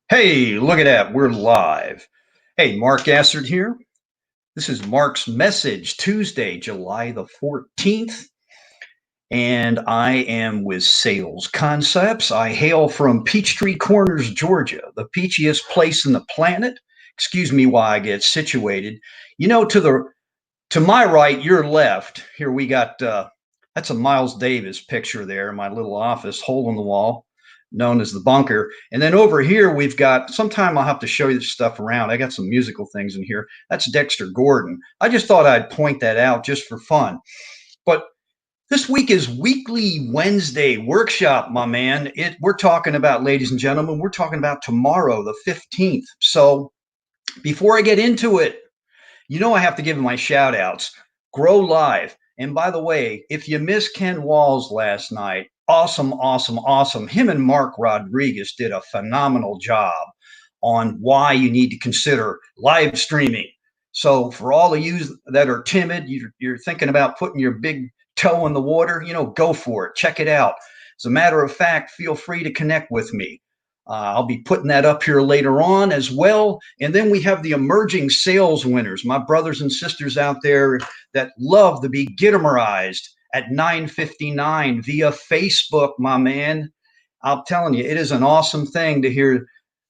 Hey, look at that. We're live. Hey, Mark Assard here. This is Mark's Message, Tuesday, July the 14th. And I am with Sales Concepts. I hail from Peachtree Corners, Georgia, the peachiest place in the planet. Excuse me while I get situated. To my right, your left, here we got that's a Miles Davis picture there, my little office, hole in the wall, known as the bunker. And then over here, we've got, sometime I'll have to show you this stuff around. I got some musical things in here. That's Dexter Gordon. I just thought I'd point that out just for fun. But this week is Weekly Wednesday Workshop, my man. We're talking about, ladies and gentlemen, we're talking about tomorrow, the 15th. So before I get into it, I have to give my shout outs. Grow Live. And by the way, if you missed Ken Walls last night, awesome, awesome, awesome. Him and Mark Rodriguez did a phenomenal job on why you need to consider live streaming. So for all of you that are timid, you're thinking about putting your big toe in the water, go for it. Check it out. As a matter of fact, feel free to connect with me. I'll be putting that up here later on as well. And then we have the emerging sales winners, my brothers and sisters out there that love to be Gittimerized at 9:59 via Facebook, my man. I'm telling you, it is an awesome thing to hear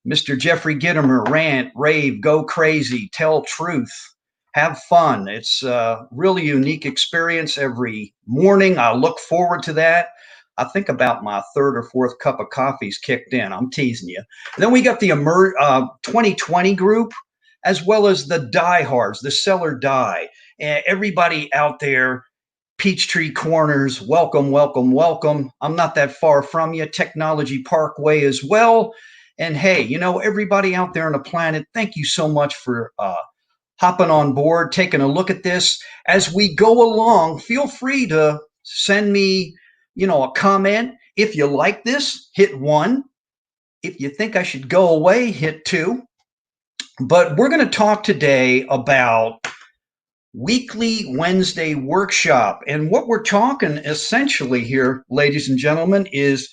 Mr. Jeffrey Gittimer rant, rave, go crazy, tell truth, have fun. It's a really unique experience every morning. I look forward to that. I think about my third or fourth cup of coffee's kicked in. I'm teasing you. And then we got the 2020 group, as well as the diehards, the seller die. And everybody out there, Peachtree Corners, welcome, welcome, welcome. I'm not that far from you. Technology Parkway as well. And hey, everybody out there on the planet, thank you so much for hopping on board, taking a look at this. As we go along, feel free to send me a comment. If you like this, hit 1. If you think I should go away, hit 2. But we're going to talk today about Weekly Wednesday Workshop. And what we're talking essentially here, ladies and gentlemen, is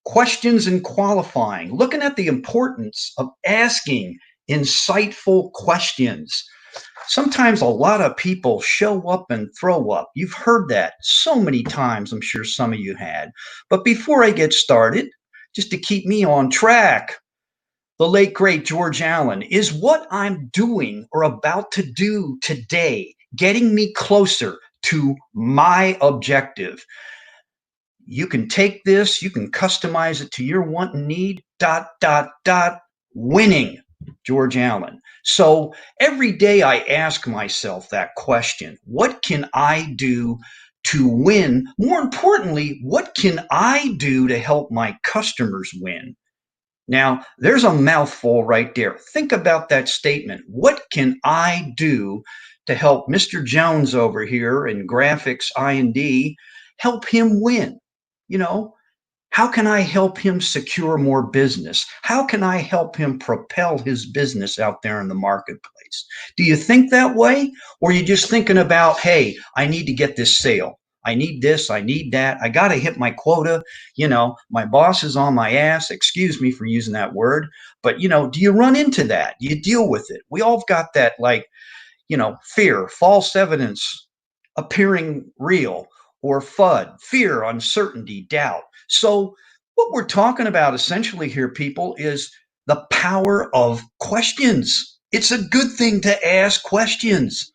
questions and qualifying, looking at the importance of asking insightful questions. Sometimes a lot of people show up and throw up. You've heard that so many times, I'm sure some of you had. But before I get started, just to keep me on track, the late, great George Allen, is what I'm doing or about to do today getting me closer to my objective? You can take this, you can customize it to your want and need, winning. George Allen. So every day I ask myself that question: what can I do to win? More importantly, what can I do to help my customers win? Now, there's a mouthful right there. Think about that statement. What can I do to help Mr. Jones over here in graphics I&D help him win? You know, how can I help him secure more business? How can I help him propel his business out there in the marketplace? Do you think that way? Or are you just thinking about, hey, I need to get this sale. I need this, I need that. I got to hit my quota. My boss is on my ass. Excuse me for using that word. But, do you run into that? Do you deal with it? We all got that, fear, false evidence appearing real, or FUD, fear, uncertainty, doubt. So, what we're talking about essentially here, people, is the power of questions. It's a good thing to ask questions.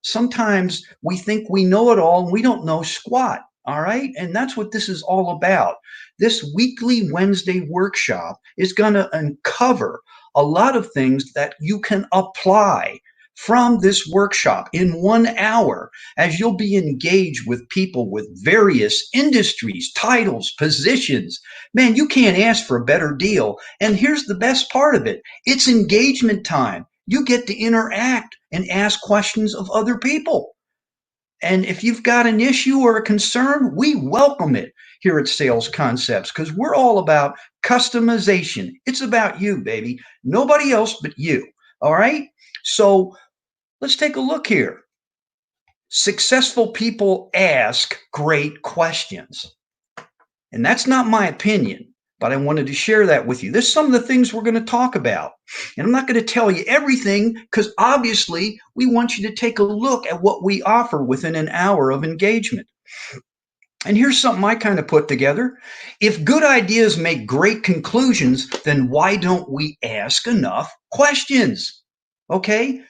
Sometimes we think we know it all and we don't know squat. All right. And that's what this is all about. This Weekly Wednesday workshop is going to uncover a lot of things that you can apply from this workshop in 1 hour, as you'll be engaged with people with various industries, titles, positions. Man, you can't ask for a better deal. And here's the best part of it: it's engagement time. You get to interact and ask questions of other people. And if you've got an issue or a concern, we welcome it here at Sales Concepts, because we're all about customization. It's about you, baby. Nobody else but you. All right. So let's take a look here. Successful people ask great questions. And that's not my opinion. but I wanted to share that with you. There's some of the things we're going to talk about. And I'm not going to tell you everything because obviously we want you to take a look at what we offer within an hour of engagement. And here's something I kind of put together. If good ideas make great conclusions, then why don't we ask enough questions? Okay?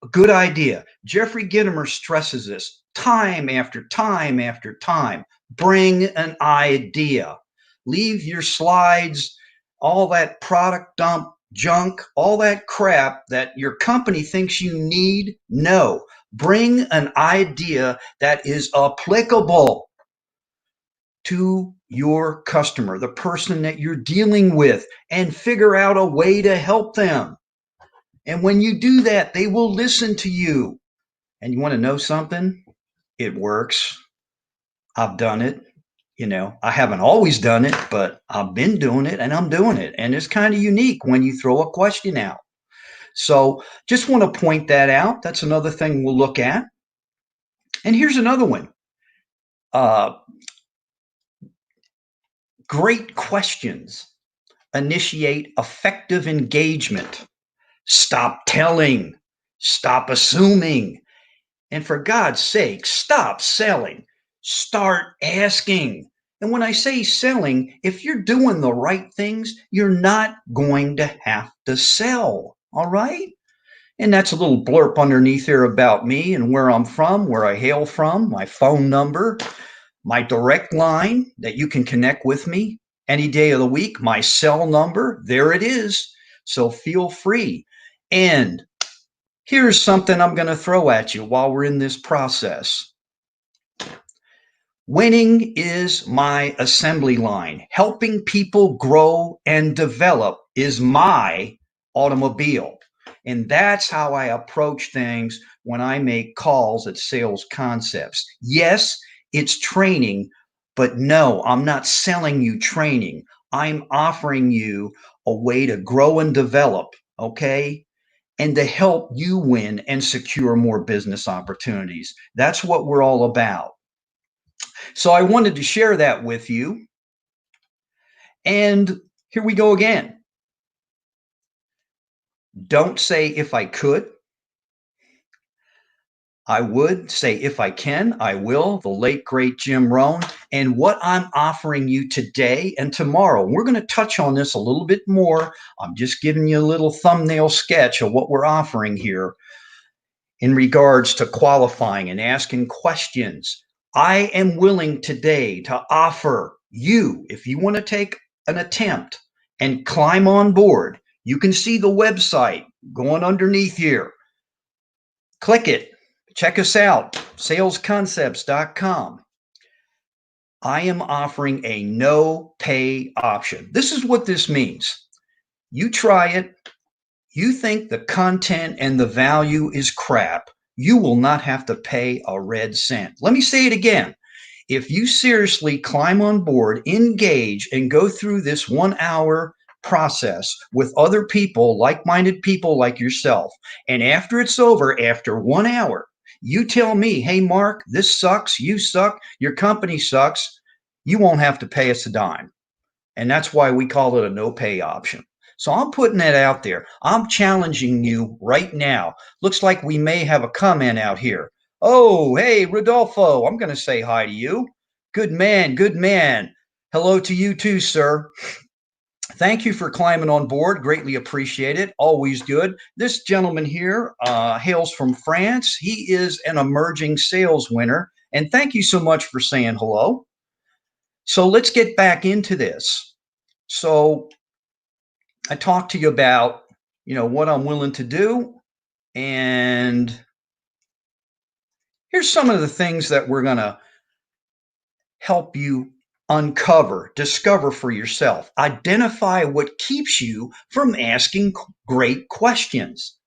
A good idea. Jeffrey Gitomer stresses this time after time after time. Bring an idea. Leave your slides, all that product dump junk, all that crap that your company thinks you need. No. Bring an idea that is applicable to your customer, the person that you're dealing with, and figure out a way to help them. And when you do that, they will listen to you. And you want to know something? It works. I've done it. I haven't always done it, but I've been doing it and I'm doing it. And it's kind of unique when you throw a question out. So just want to point that out. That's another thing we'll look at. And here's another one. Great questions initiate effective engagement. Stop telling, stop assuming, and for God's sake, stop selling. Start asking. And when I say selling, if you're doing the right things, you're not going to have to sell. All right? And that's a little blurb underneath here about me and where I'm from, where I hail from, my phone number, my direct line that you can connect with me any day of the week, my cell number, there it is. So feel free. And here's something I'm going to throw at you while we're in this process. Winning is my assembly line. Helping people grow and develop is my automobile. And that's how I approach things when I make calls at Sales Concepts. Yes, it's training, but no, I'm not selling you training. I'm offering you a way to grow and develop, okay? And to help you win and secure more business opportunities. That's what we're all about. So I wanted to share that with you. And here we go again. Don't say if I could. I would say if I can, I will. The late, great Jim Rohn. And what I'm offering you today and tomorrow, we're going to touch on this a little bit more. I'm just giving you a little thumbnail sketch of what we're offering here in regards to qualifying and asking questions. I am willing today to offer you, if you want to take an attempt and climb on board, you can see the website going underneath here. Click it. Check us out, salesconcepts.com. I am offering a no pay option. This is what this means. You try it. You think the content and the value is crap. You will not have to pay a red cent. Let me say it again. If you seriously climb on board, engage, and go through this 1 hour process with other people, like-minded people like yourself, and after it's over, after 1 hour, you tell me, hey, Mark, this sucks, you suck, your company sucks, you won't have to pay us a dime. And that's why we call it a no pay option. So I'm putting that out there. I'm challenging you right now. Looks like we may have a comment out here. Oh, hey, Rodolfo, I'm going to say hi to you. Good man, good man. Hello to you too, sir. Thank you for climbing on board. Greatly appreciate it. Always good. This gentleman here hails from France. He is an emerging sales winner. And thank you so much for saying hello. So let's get back into this. So I talked to you about, what I'm willing to do. And here's some of the things that we're going to help you uncover, discover for yourself. Identify what keeps you from asking great questions.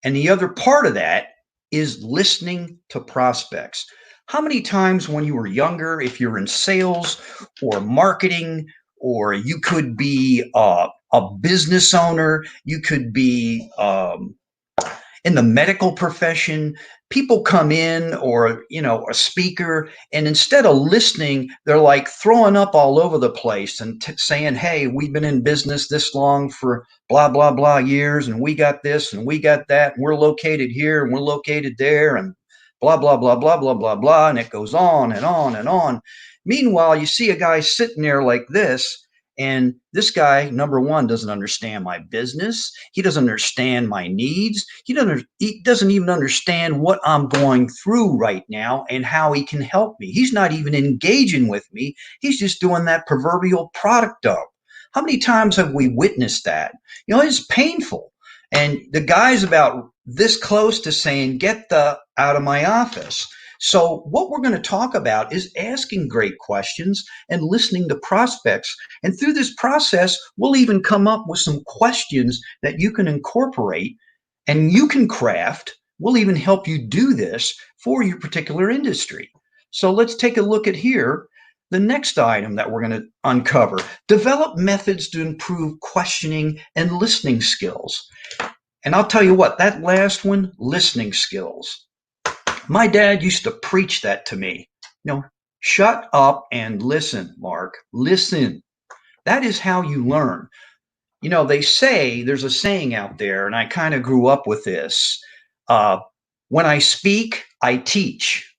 And the other part of that is listening to prospects. How many times when you were younger, if you're in sales or marketing, or you could be a business owner, you could be in the medical profession, people come in, or a speaker, and instead of listening, they're like throwing up all over the place and saying, hey, we've been in business this long for blah blah blah years, and we got this and we got that, and we're located here and we're located there, and blah blah blah blah blah blah blah, and it goes on and on and on. Meanwhile, you see a guy sitting there like this, and this guy, number one, doesn't understand my business. He doesn't understand my needs. He doesn't even understand what I'm going through right now and how he can help me. He's not even engaging with me. He's just doing that proverbial product dump. How many times have we witnessed that? It's painful. And the guy's about this close to saying, get the out of my office. So what we're going to talk about is asking great questions and listening to prospects. And through this process, we'll even come up with some questions that you can incorporate and you can craft. We'll even help you do this for your particular industry. So let's take a look at here. The next item that we're going to uncover: develop methods to improve questioning and listening skills. And I'll tell you what, that last one, listening skills. My dad used to preach that to me. Shut up and listen, Mark. Listen. That is how you learn. They say, there's a saying out there, and I kind of grew up with this. When I speak, I teach.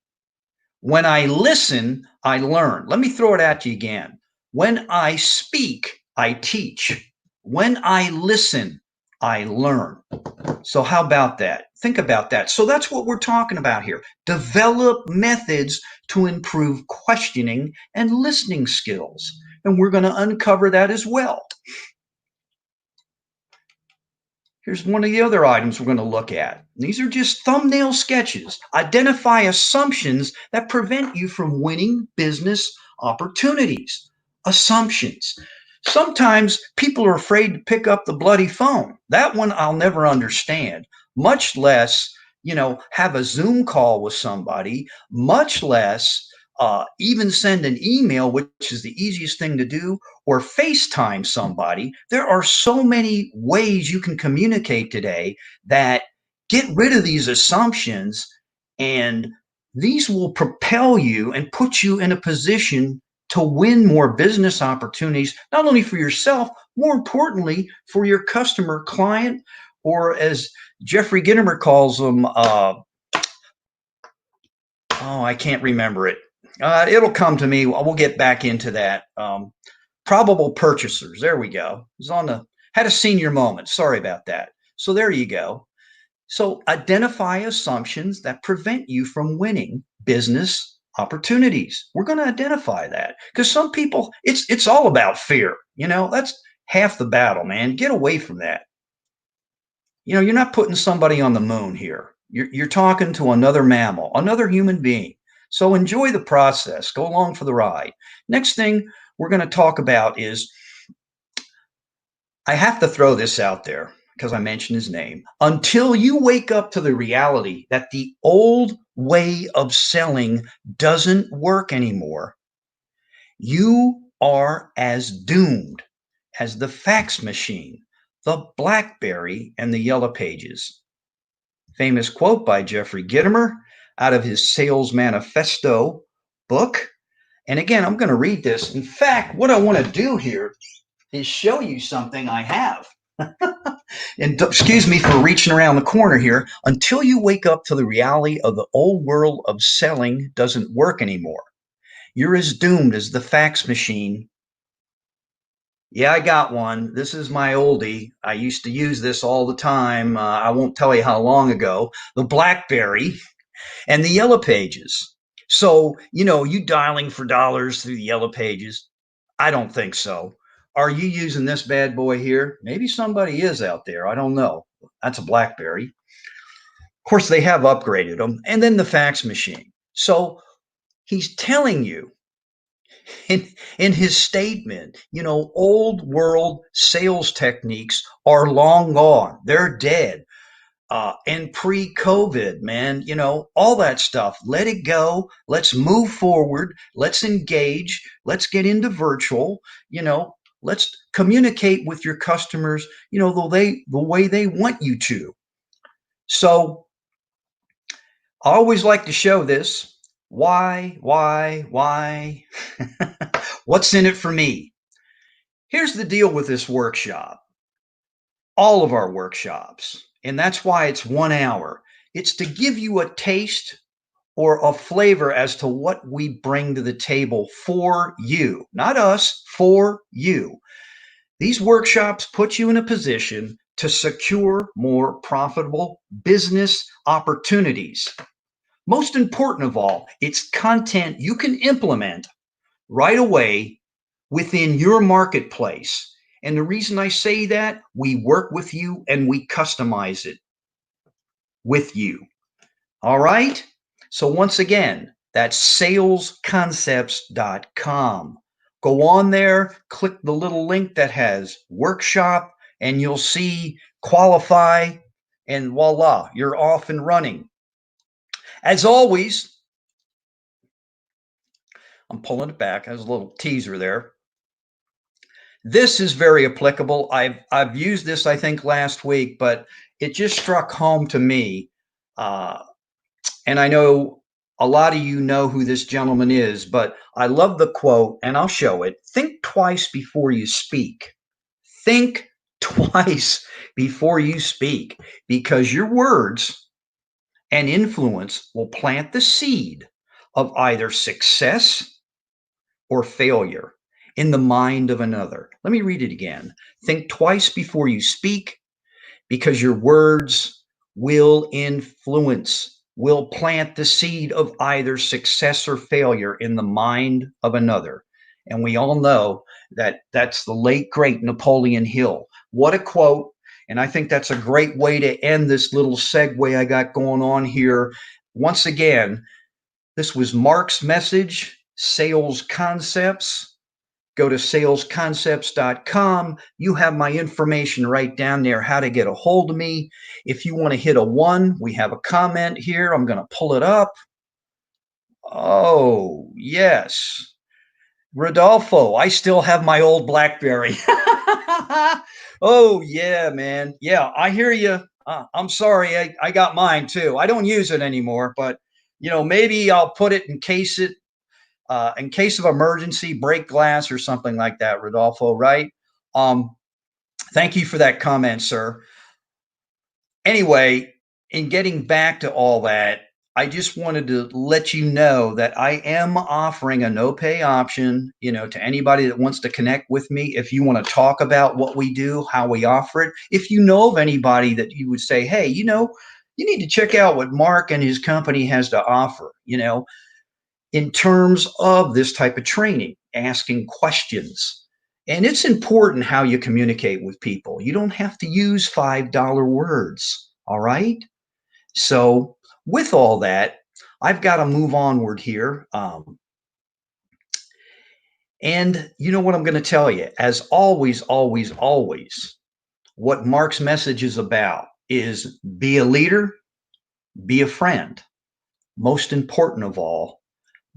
When I listen, I learn. Let me throw it at you again. When I speak, I teach. When I listen, I learn. So how about that? Think about that. So that's what we're talking about here. Develop methods to improve questioning and listening skills. And we're going to uncover that as well. Here's one of the other items we're going to look at. These are just thumbnail sketches. Identify assumptions that prevent you from winning business opportunities. Assumptions. Sometimes people are afraid to pick up the bloody phone. That one I'll never understand, much less, have a Zoom call with somebody, much less even send an email, which is the easiest thing to do, or FaceTime somebody. There are so many ways you can communicate today that get rid of these assumptions, and these will propel you and put you in a position to win more business opportunities, not only for yourself, more importantly, for your customer, client, or as Jeffrey Gitomer calls them, I can't remember it. It'll come to me. We'll get back into that. Probable purchasers. There we go. Had a senior moment. Sorry about that. So there you go. So identify assumptions that prevent you from winning business opportunities. We're going to identify that, because some people, it's all about fear. That's half the battle, man. Get away from that. You're not putting somebody on the moon here. You're talking to another mammal, another human being. So enjoy the process. Go along for the ride. Next thing we're going to talk about is, I have to throw this out there because I mentioned his name. Until you wake up to the reality that the old way of selling doesn't work anymore, you are as doomed as the fax machine, the BlackBerry, and the Yellow Pages. Famous quote by Jeffrey Gitomer out of his Sales Manifesto book. And again, I'm going to read this. In fact, what I want to do here is show you something I have. And excuse me for reaching around the corner here. Until you wake up to the reality of the old world of selling doesn't work anymore, you're as doomed as the fax machine. Yeah, I got one. This is my oldie. I used to use this all the time. I won't tell you how long ago. The BlackBerry and the Yellow Pages. So, you dialing for dollars through the Yellow Pages? I don't think so. Are you using this bad boy here? Maybe somebody is out there. I don't know. That's a BlackBerry. Of course, they have upgraded them. And then the fax machine. So he's telling you in his statement, old world sales techniques are long gone. They're dead. And pre-COVID, man, all that stuff. Let it go. Let's move forward. Let's engage. Let's get into virtual. Let's communicate with your customers, the way they want you to. So I always like to show this. Why? What's in it for me? Here's the deal with this workshop. All of our workshops, and that's why it's 1 hour. It's to give you a taste or a flavor as to what we bring to the table for you, not us, for you. These workshops put you in a position to secure more profitable business opportunities. Most important of all, it's content you can implement right away within your marketplace. And the reason I say that, we work with you and we customize it with you. All right? So once again, that's salesconcepts.com. Go on there, click the little link that has workshop, and you'll see qualify, and voila, you're off and running. As always, I'm pulling it back. There's a little teaser there. This is very applicable. I've used this, I think, last week, but it just struck home to me. And I know a lot of you know who this gentleman is, but I love the quote, and I'll show it. Think twice before you speak. Think twice before you speak, because your words and influence will plant the seed of either success or failure in the mind of another. Let me read it again. Think twice before you speak, because your words will influence, will plant the seed of either success or failure in the mind of another. And we all know that that's the late, great Napoleon Hill. What a quote. And I think that's a great way to end this little segue I got going on here. Once again, this was Mark's message, Sales Concepts. Go to salesconcepts.com. You have my information right down there, how to get a hold of me. If you want to hit a 1, we have a comment here. I'm going to pull it up. Oh, yes. Rodolfo, I still have my old BlackBerry. Oh, yeah, man. Yeah, I hear you. I'm sorry. I got mine too. I don't use it anymore, but maybe I'll put it in case of emergency, break glass or something like that, Rodolfo, right? Thank you for that comment, sir. Anyway, in getting back to all that, I just wanted to let you know that I am offering a no pay option, to anybody that wants to connect with me. If you want to talk about what we do, how we offer it, if you know of anybody that you would say, hey, you need to check out what Mark and his company has to offer, in terms of this type of training, asking questions. And it's important how you communicate with people. You don't have to use $5 words. All right. So, with all that, I've got to move onward here. And you know what I'm going to tell you? As always, always, always, what Mark's message is about is be a leader, be a friend. Most important of all,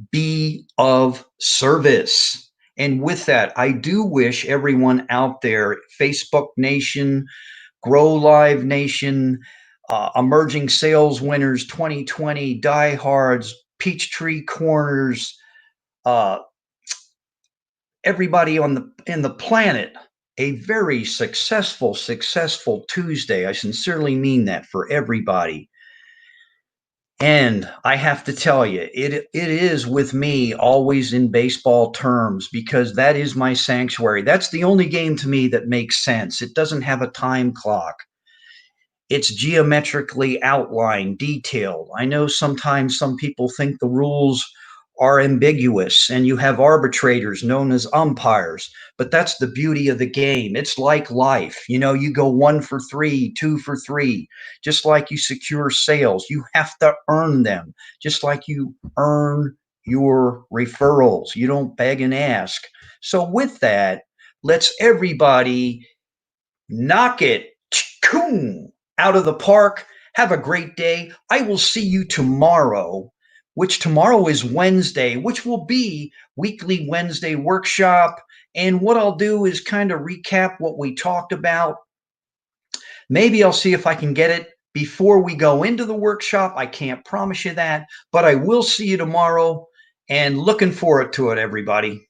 be of service. And with that, I do wish everyone out there, Facebook Nation, Grow Live Nation, Emerging Sales Winners 2020, Diehards, Peachtree Corners, everybody in the planet, a very successful Tuesday. I sincerely mean that for everybody. And I have to tell you, it is with me always in baseball terms, because that is my sanctuary. That's the only game to me that makes sense. It doesn't have a time clock. It's geometrically outlined, detailed. I know sometimes some people think the rules are ambiguous and you have arbitrators known as umpires, but that's the beauty of the game. It's like life. You go 1 for 3, 2 for 3, just like you secure sales. You have to earn them, just like you earn your referrals. You don't beg and ask. So with that, let's everybody knock it out of the park. Have a great day. I will see you tomorrow, which tomorrow is Wednesday, which will be weekly Wednesday workshop. And what I'll do is kind of recap what we talked about. Maybe I'll see if I can get it before we go into the workshop. I can't promise you that, but I will see you tomorrow and looking forward to it, everybody.